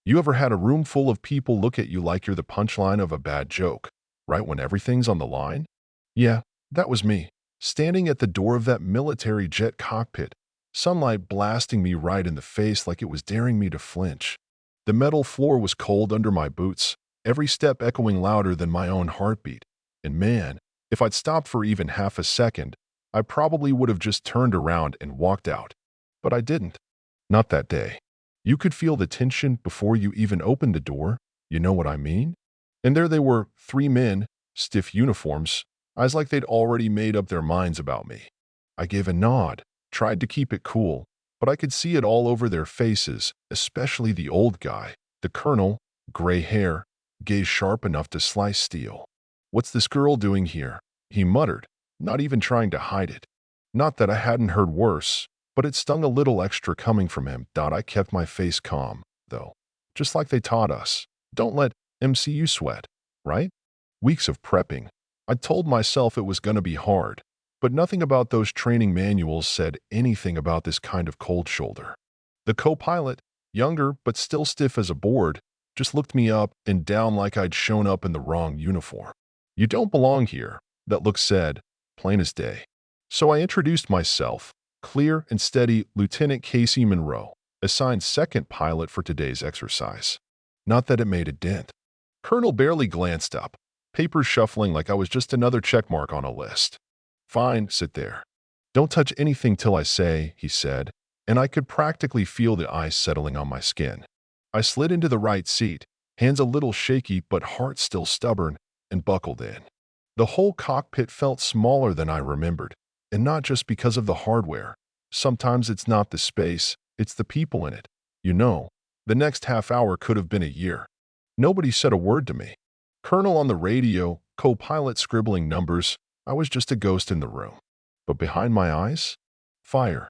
You ever had a room full of people look at you like you're the punchline of a bad joke, right when everything's on the line? Yeah, that was me, standing at the door of that military jet cockpit, sunlight blasting me right in the face like it was daring me to flinch. The metal floor was cold under my boots, every step echoing louder than my own heartbeat. And man, if I'd stopped for even half a second, I probably would have just turned around and walked out. But I didn't. Not that day. You could feel the tension before you even opened the door, you know what I mean? And there they were, three men, stiff uniforms, eyes like they'd already made up their minds about me. I gave a nod, tried to keep it cool, but I could see it all over their faces, especially the old guy, the colonel, gray hair, gaze sharp enough to slice steel. "What's this girl doing here?" he muttered, not even trying to hide it. Not that I hadn't heard worse, but it stung a little extra coming from him. I kept my face calm, though. Just like they taught us. Don't let MCU sweat, right? Weeks of prepping. I told myself it was going to be hard, but nothing about those training manuals said anything about this kind of cold shoulder. The co-pilot, younger but still stiff as a board, just looked me up and down like I'd shown up in the wrong uniform. "You don't belong here," that look said, plain as day. So I introduced myself, clear and steady Lieutenant Casey Monroe, assigned second pilot for today's exercise. Not that it made a dent. Colonel barely glanced up, papers shuffling like I was just another checkmark on a list. "Fine, sit there. Don't touch anything till I say," he said, and I could practically feel the ice settling on my skin. I slid into the right seat, hands a little shaky but heart still stubborn, and buckled in. The whole cockpit felt smaller than I remembered, and not just because of the hardware. Sometimes it's not the space, it's the people in it. You know, the next half hour could have been a year. Nobody said a word to me. Colonel on the radio, co-pilot scribbling numbers, I was just a ghost in the room. But behind my eyes? Fire.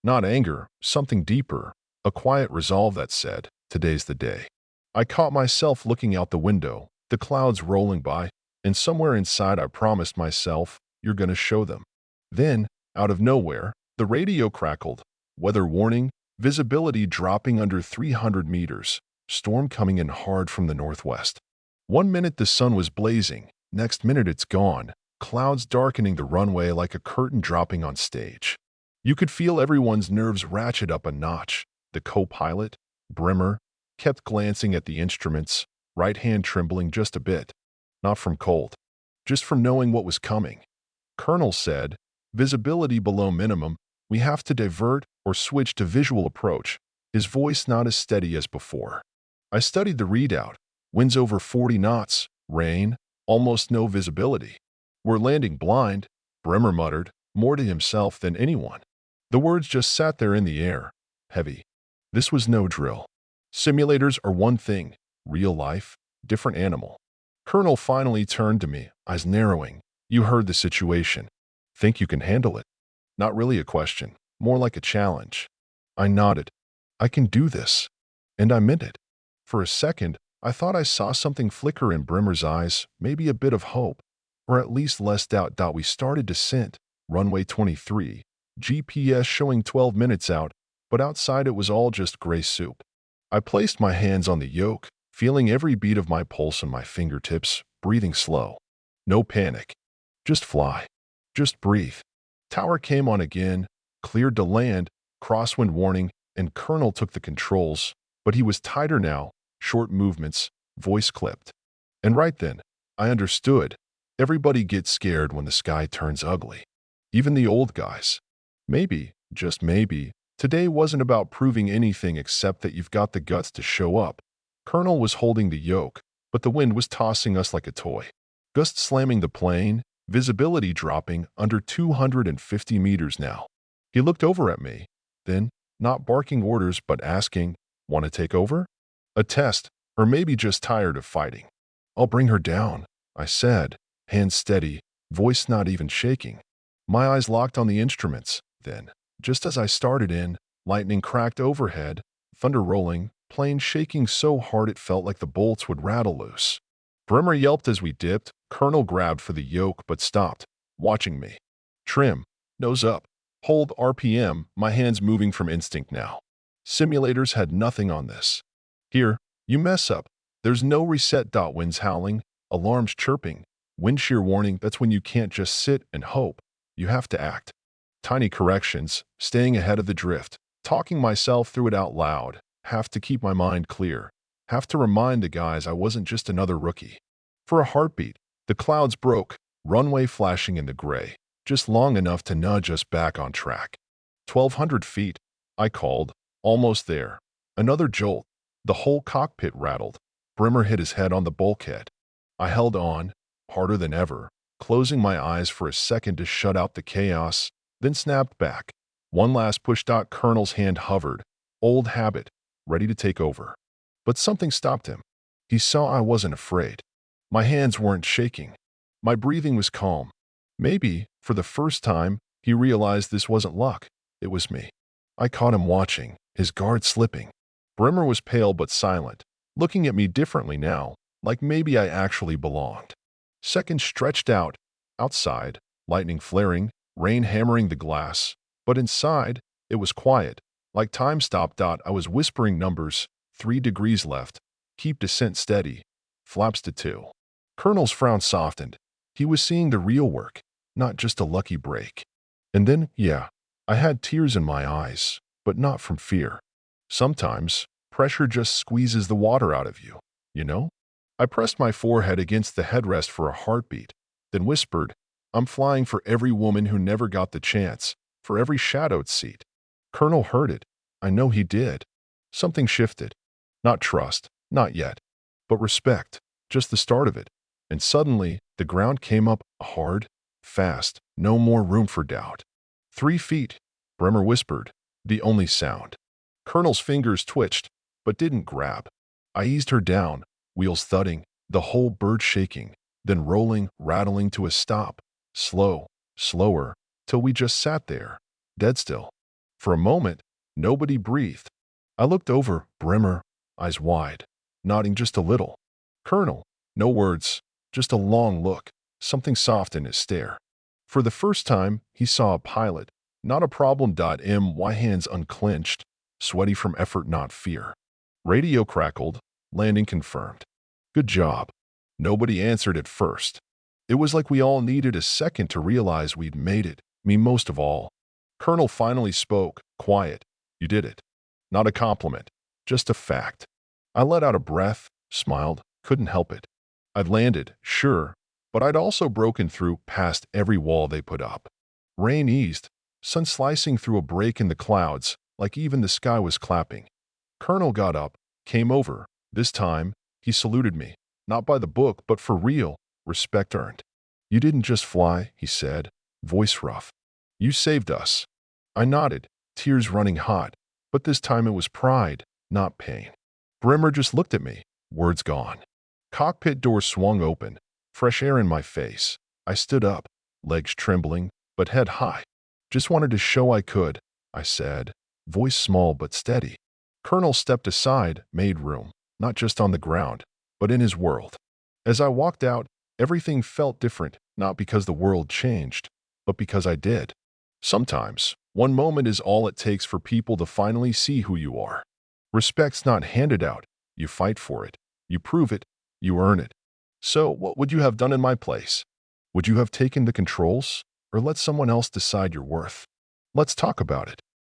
Not anger, something deeper, a quiet resolve that said, today's the day. I caught myself looking out the window, the clouds rolling by, and somewhere inside I promised myself, you're gonna show them. Then, out of nowhere, the radio crackled. Weather warning, visibility dropping under 300 meters, storm coming in hard from the northwest. 1 minute the sun was blazing, next minute it's gone, clouds darkening the runway like a curtain dropping on stage. You could feel everyone's nerves ratchet up a notch. The co-pilot, Brimmer, kept glancing at the instruments, right hand trembling just a bit. Not from cold, just from knowing what was coming. Colonel said, visibility below minimum, we have to divert or switch to visual approach, his voice not as steady as before. I studied the readout, winds over 40 knots, rain, almost no visibility. We're landing blind, Brimmer muttered, more to himself than anyone. The words just sat there in the air, heavy. This was no drill. Simulators are one thing, real life, different animal. Colonel finally turned to me, eyes narrowing. "You heard the situation. Think you can handle it?" Not really a question, more like a challenge. I nodded. "I can do this." And I meant it. For a second, I thought I saw something flicker in Brimmer's eyes, maybe a bit of hope, or at least less doubt. We started descent, runway 23, GPS showing 12 minutes out, but outside it was all just gray soup. I placed my hands on the yoke, feeling every beat of my pulse on my fingertips, breathing slow. No panic. Just fly. Just breathe. Tower came on again, cleared to land, crosswind warning, and Colonel took the controls, but he was tighter now, short movements, voice clipped. And right then, I understood. Everybody gets scared when the sky turns ugly. Even the old guys. Maybe, just maybe, today wasn't about proving anything except that you've got the guts to show up. Colonel was holding the yoke, but the wind was tossing us like a toy. Gusts slamming the plane, visibility dropping under 250 meters now. He looked over at me, then, not barking orders but asking, "Want to take over?" A test, or maybe just tired of fighting. "I'll bring her down," I said, hands steady, voice not even shaking. My eyes locked on the instruments. Then, just as I started in, lightning cracked overhead, thunder rolling, plane shaking so hard it felt like the bolts would rattle loose. Brimmer yelped as we dipped. Colonel grabbed for the yoke but stopped, watching me. Trim, nose up, hold RPM, my hands moving from instinct now. Simulators had nothing on this. "Here," You mess up. There's no reset. Winds howling, alarms chirping, wind shear warning. That's when you can't just sit and hope. You have to act. Tiny corrections, staying ahead of the drift, talking myself through it out loud, have to keep my mind clear, have to remind the guys I wasn't just another rookie. For a heartbeat, the clouds broke, runway flashing in the gray, just long enough to nudge us back on track. 1,200 feet, I called, almost there. Another jolt. The whole cockpit rattled. Brimmer hit his head on the bulkhead. I held on, harder than ever, closing my eyes for a second to shut out the chaos, then snapped back. One last push. Colonel's hand hovered, old habit, ready to take over. But something stopped him. He saw I wasn't afraid. My hands weren't shaking. My breathing was calm. Maybe, for the first time, he realized this wasn't luck. It was me. I caught him watching, his guard slipping. Brimmer was pale but silent, looking at me differently now, like maybe I actually belonged. Seconds stretched out. Outside, lightning flaring, rain hammering the glass. But inside, it was quiet, like time stopped. I was whispering numbers, 3 degrees left. Keep descent steady. Flaps to 2. Colonel's frown softened. He was seeing the real work, not just a lucky break. And then, yeah, I had tears in my eyes, but not from fear. Sometimes, pressure just squeezes the water out of you, you know? I pressed my forehead against the headrest for a heartbeat, then whispered, I'm flying for every woman who never got the chance, for every shadowed seat. Colonel heard it. I know he did. Something shifted. Not trust, not yet, but respect, just the start of it. And suddenly, the ground came up hard, fast, no more room for doubt. 3 feet, Bremer whispered, the only sound. Colonel's fingers twitched, but didn't grab. I eased her down, wheels thudding, the whole bird shaking, then rolling, rattling to a stop, slow, slower, till we just sat there, dead still. For a moment, nobody breathed. I looked over, Bremer, eyes wide, nodding just a little. Colonel, no words, just a long look, something soft in his stare. For the first time, he saw a pilot, not a problem. My hands unclenched, sweaty from effort, not fear. Radio crackled, landing confirmed. Good job. Nobody answered at first. It was like we all needed a second to realize we'd made it, me most of all. Colonel finally spoke, quiet. You did it. Not a compliment, just a fact. I let out a breath, smiled, couldn't help it. I'd landed, sure, but I'd also broken through past every wall they put up. Rain eased, sun slicing through a break in the clouds, like even the sky was clapping. Colonel got up, came over. This time, he saluted me, not by the book, but for real, respect earned. You didn't just fly, he said, voice rough. You saved us. I nodded, tears running hot, but this time it was pride, not pain. Bremer just looked at me, words gone. Cockpit door swung open, fresh air in my face. I stood up, legs trembling, but head high. Just wanted to show I could, I said, voice small but steady. Colonel stepped aside, made room, not just on the ground, but in his world. As I walked out, everything felt different, not because the world changed, but because I did. Sometimes, one moment is all it takes for people to finally see who you are. Respect's not handed out. You fight for it. You prove it. You earn it. So, what would you have done in my place? Would you have taken the controls, or let someone else decide your worth? Let's talk about it.